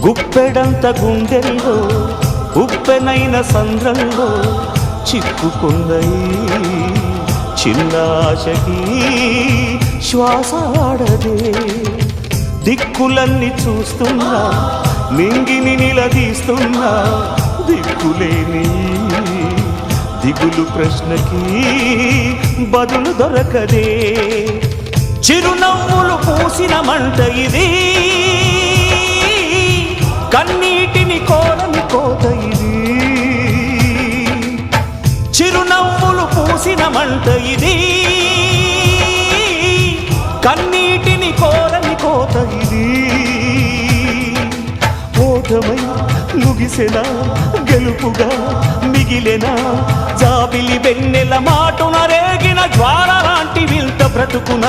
గుప్పెడంత గుండెల్లో ఉప్పెనైన సంద్రంలో చిక్కుకున్నయి చిన్నాశకి శ్వాసాడదే దిక్కులన్నీ చూస్తున్నా నింగిని నిలదీస్తున్నా దిక్కులేని దిగులు ప్రశ్నకి బదులు దొరకదే చిరునవ్వులు పూసిన మంట ఇది కన్నీటిని కోరని కోత ఇది చిరునవ్వులు పూసిన మంట ఇది కన్నీటిని కోరని కోత ఇది ఓటమై ముగిసెనా గెలుపుగా మిగిలెనా జాబిలి వెన్నెల మాటున రేగిన జ్వాల లాంటి వింత బ్రతుకున